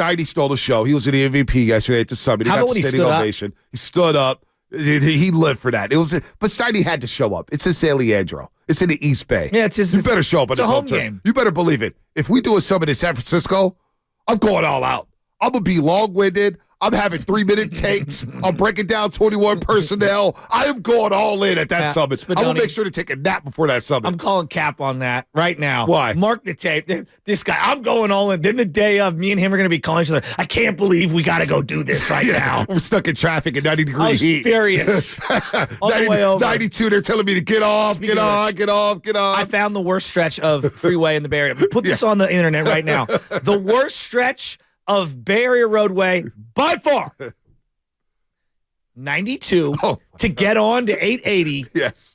Steiny stole the show. He was in the MVP yesterday at the summit. He How got about the when he standing stood up? ovation. He stood up. He lived for that. But Steiny had to show up. It's in San Leandro. It's in the East Bay. Yeah, you better show up at it's his a home turf. game. You better believe it. If we do a summit in San Francisco, I'm going all out. I'm going to be long-winded. I'm having 3-minute takes. I'm breaking down 21 personnel. I am going all in at that summit. Spadoni, I will make sure to take a nap before that summit. I'm calling cap on that right now. Why? Mark the tape. This guy, I'm going all in. Then the day of, me and him are going to be calling each other. I can't believe we got to go do this right now. We're stuck in traffic at 90-degree I was heat. furious. On the way over. 92, they're telling me to get off, get off. I found the worst stretch of freeway in the Bay Area. Put this on the internet right now. The worst stretch of Bay Area roadway by far. 92 to get on to 880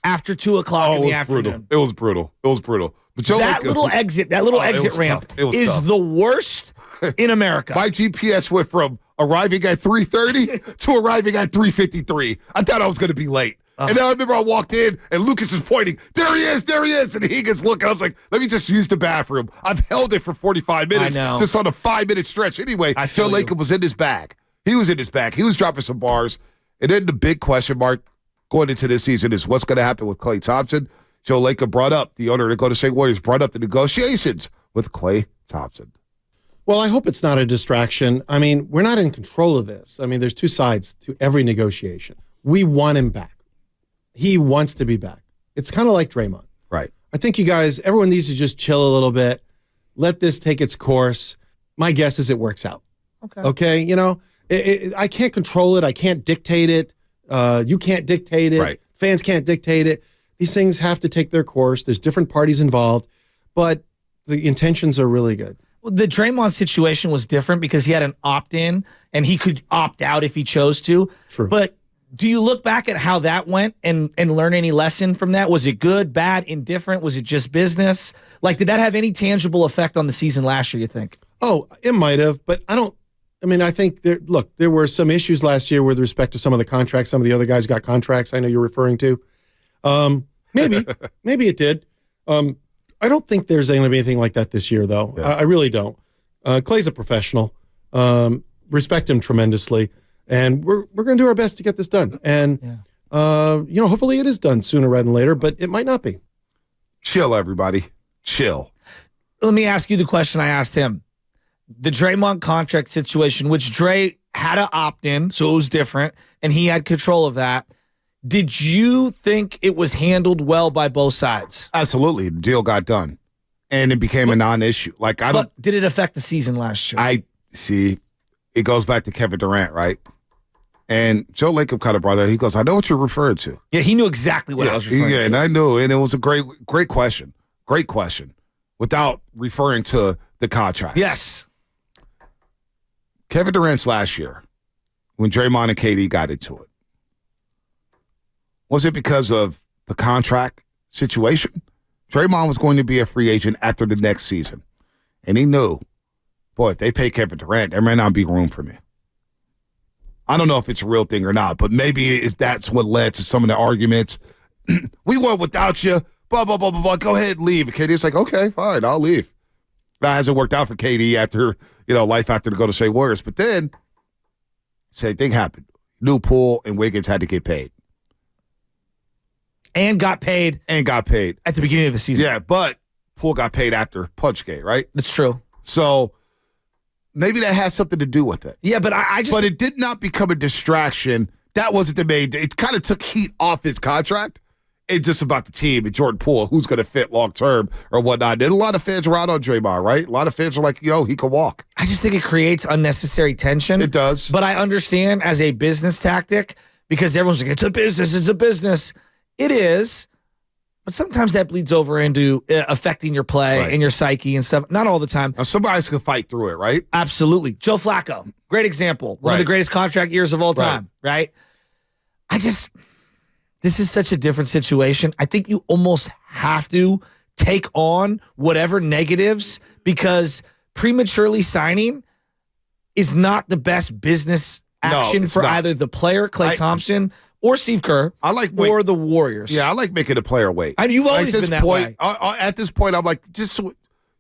after 2 o'clock in the afternoon. It was brutal. But Joe that little exit ramp is the worst in America. My GPS went from arriving at 3:30 to arriving at 3:53. I thought I was going to be late. And then I remember I walked in and Lucas is pointing, there he is. And he gets looking. I was like, let me just use the bathroom. I've held it for 45 minutes. I know. Just on a 5-minute stretch. Anyway, Joe Lacob was in his bag. He was in his bag. He was dropping some bars. And then the big question mark going into this season is what's going to happen with Klay Thompson. Joe Lacob brought up, the owner of the Golden State Warriors, brought up the negotiations with Klay Thompson. Well, I hope it's not a distraction. I mean, we're not in control of this. I mean, there's two sides to every negotiation. We want him back. He wants to be back. It's kind of like Draymond. Right. I think everyone needs to just chill a little bit. Let this take its course. My guess is it works out. Okay? You know, I can't control it. I can't dictate it. You can't dictate it. Right. Fans can't dictate it. These things have to take their course. There's different parties involved, but the intentions are really good. Well, the Draymond situation was different because he had an opt-in and he could opt out if he chose to. True. But do you look back at how that went and learn any lesson from that? Was it good, bad, indifferent? Was it just business? Like, did that have any tangible effect on the season last year, you think? Oh, it might have, but I think there were some issues last year with respect to some of the contracts. Some of the other guys got contracts I know you're referring to. Maybe it did. I don't think there's going to be anything like that this year, though. Yeah. I really don't. Klay's a professional. Respect him tremendously. And we're going to do our best to get this done. And, hopefully it is done sooner rather than later, but it might not be. Chill, everybody. Chill. Let me ask you the question I asked him. The Draymond contract situation, which Dre had to opt in, so it was different, and he had control of that. Did you think it was handled well by both sides? Absolutely. The deal got done, and it became a non-issue. But did it affect the season last year? I see. It goes back to Kevin Durant, right? And Joe Lacob kind of brought that. He goes, I know what you're referring to. Yeah, he knew exactly what I was referring to. Yeah, and I knew, and it was a great question. Great question. Without referring to the contract. Yes. Kevin Durant's last year, when Draymond and KD got into it, was it because of the contract situation? Draymond was going to be a free agent after the next season. And he knew, boy, if they pay Kevin Durant, there may not be room for me. I don't know if it's a real thing or not, but maybe that's what led to some of the arguments. We went without you, blah, blah, blah, blah, blah. Go ahead and leave. And KD's like, okay, fine, I'll leave. That hasn't worked out for KD after, life after the Golden State Warriors. But then, same thing happened. New Poole and Wiggins had to get paid. And got paid. At the beginning of the season. Yeah, but Poole got paid after Punchgate, right? That's true. So maybe that has something to do with it. Yeah, but But it did not become a distraction. That wasn't the main. It kind of took heat off his contract. It's just about the team and Jordan Poole, who's going to fit long term or whatnot. And a lot of fans were out on Draymond, right? A lot of fans are like, he can walk. I just think it creates unnecessary tension. It does. But I understand as a business tactic because everyone's like, it's a business. It is. But sometimes that bleeds over into affecting your play and your psyche and stuff. Not all the time. Now, somebody's going to fight through it, right? Absolutely. Joe Flacco, great example. One of the greatest contract years of all time, right? This is such a different situation. I think you almost have to take on whatever negatives because prematurely signing is not the best business action for either the player, Klay Thompson, or Steve Kerr, or the Warriors. Yeah, I like making a player wait. And you've always been that way. At this point, I'm like, just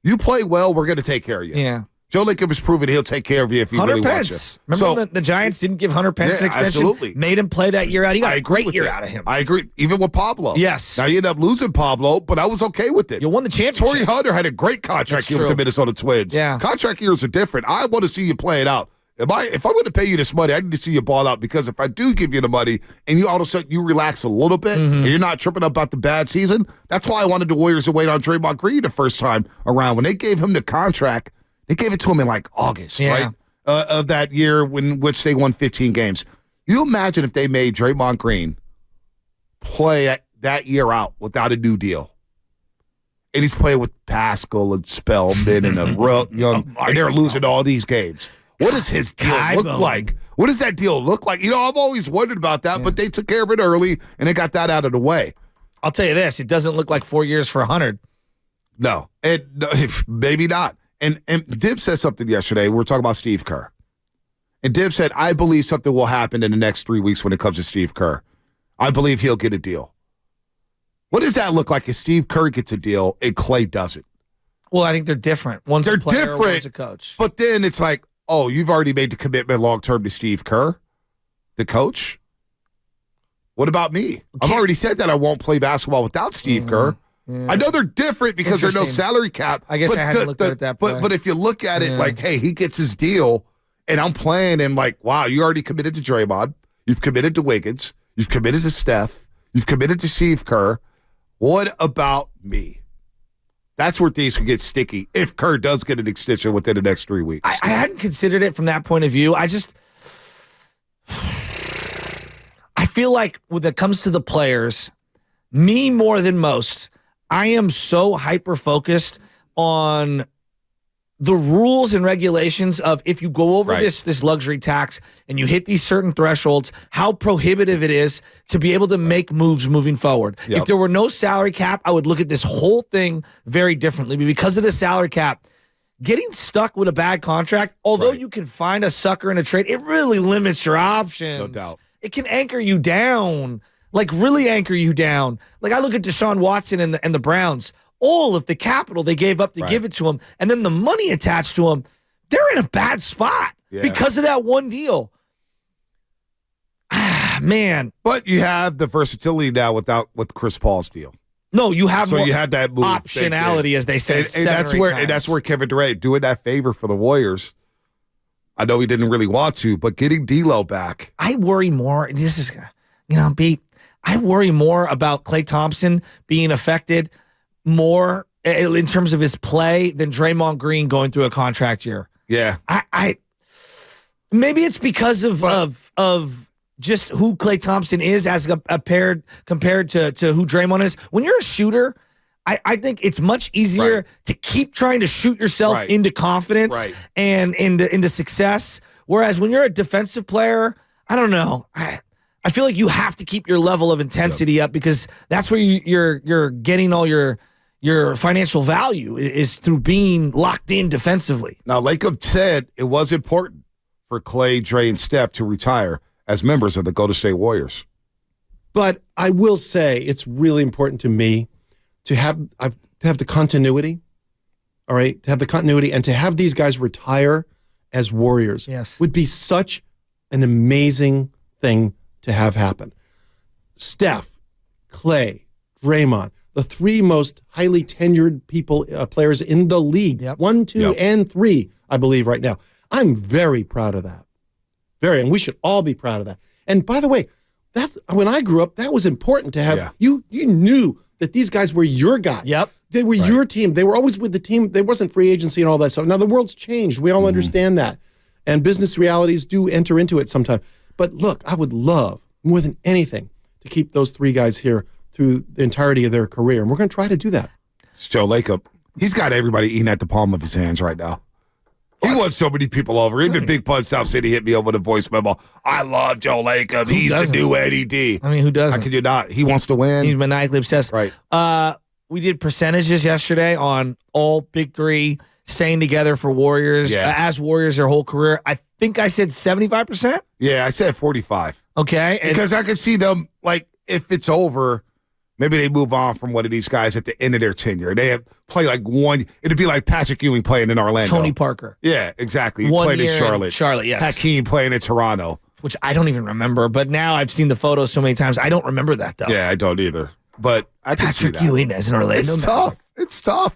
you play well, we're going to take care of you. Yeah. Joe Lacob has proven he'll take care of you if he Hunter really Pence. wants you. Remember the Giants didn't give Hunter Pence an extension? Absolutely. Made him play that year out. He got I a agree great with year that. out of him. I agree. Even with Pablo. Yes. Now, you end up losing Pablo, but I was okay with it. You won the championship. Torrey Hunter had a great contract That's year with true. the Minnesota Twins. Yeah. Contract years are different. I want to see you play it out. If I'm going to pay you this money, I need to see you ball out, because if I do give you the money and you all of a sudden you relax a little bit and you're not tripping up about the bad season, that's why I wanted the Warriors to wait on Draymond Green the first time around. When they gave him the contract, they gave it to him in like August, right? Of that year in which they won 15 games. You imagine if they made Draymond Green play that year out without a new deal. And he's playing with Pascal and Spellman and and they're losing all these games. What does his deal look like? What does that deal look like? I've always wondered about that, but they took care of it early, and they got that out of the way. I'll tell you this. It doesn't look like 4 years for 100. No, maybe not. And Dib said something yesterday. We were talking about Steve Kerr. And Dib said, I believe something will happen in the next 3 weeks when it comes to Steve Kerr. I believe he'll get a deal. What does that look like if Steve Kerr gets a deal and Klay doesn't? Well, I think they're different. One's a player, different, one's a coach. But then it's like, oh, you've already made the commitment long-term to Steve Kerr, the coach? What about me? I've already said that I won't play basketball without Steve Kerr. Yeah. I know they're different because there's no salary cap. I guess I hadn't looked at it that way. But if you look at it like, hey, he gets his deal, and I'm playing, and like, wow, you already committed to Draymond. You've committed to Wiggins. You've committed to Steph. You've committed to Steve Kerr. What about me? That's where things could get sticky if Kerr does get an extension within the next 3 weeks. I hadn't considered it from that point of view. I feel like when it comes to the players, me more than most, I am so hyper-focused on the rules and regulations of if you go over this luxury tax and you hit these certain thresholds, how prohibitive it is to be able to make moves moving forward. Yep. If there were no salary cap, I would look at this whole thing very differently. But because of the salary cap, getting stuck with a bad contract, although you can find a sucker in a trade, it really limits your options. No doubt. It can anchor you down, like really anchor you down. Like I look at Deshaun Watson and the Browns. All of the capital they gave up to give it to him, and then the money attached to him, they're in a bad spot because of that one deal. Man. But you have the versatility now with Chris Paul's deal. No, you have you had that move, optionality, as they said. And that's where Kevin Durant doing that favor for the Warriors. I know he didn't really want to, but getting D'Lo back. I worry more. This is, I worry more about Klay Thompson being affected more in terms of his play than Draymond Green going through a contract year. Yeah. I maybe it's because of just who Klay Thompson is as compared to who Draymond is. When you're a shooter, I think it's much easier to keep trying to shoot yourself into confidence and into success. Whereas when you're a defensive player, I don't know. I feel like you have to keep your level of intensity up because that's where you're getting all your financial value is through being locked in defensively. Now, Lacob said it was important for Klay, Dre, and Steph to retire as members of the Golden State Warriors. But I will say it's really important to me to have the continuity, all right, to have the continuity and to have these guys retire as Warriors would be such an amazing thing to have happen. Steph, Klay, Draymond, the three most highly tenured players in the league, 1, 2, and 3, I believe right now. I'm very proud of that. And we should all be proud of that. And by the way, that's when I grew up, that was important to have. You knew that these guys were your guys. They were your team. They were always with the team. There wasn't free agency and all that stuff. Now the world's changed. We all understand that. And business realities do enter into it sometimes. But look, I would love more than anything to keep those three guys here through the entirety of their career. And we're going to try to do that. It's Joe Lacob. He's got everybody eating at the palm of his hands right now. He won so many people over. Even Big Pun South City hit me up with a voice memo. I love Joe Lacob. He's the new Eddie D. I mean, who doesn't? How can you not? He wants to win. He's maniacally obsessed. Right. We did percentages yesterday on all big three staying together for Warriors, as Warriors their whole career. I think I said 75%. Yeah, I said 45. Okay. Because I could see them, like, if it's over, Maybe they move on from one of these guys at the end of their tenure. They have play like one. It'd be like Patrick Ewing playing in Orlando. Tony Parker. Yeah, exactly. He 1 played year in Charlotte. Charlotte, yes. Hakeem playing in Toronto. Which I don't even remember, but now I've seen the photos so many times. I don't remember that, though. Yeah, I don't either. But I can see Patrick that. Ewing as an Orlando. It's tough. It's tough.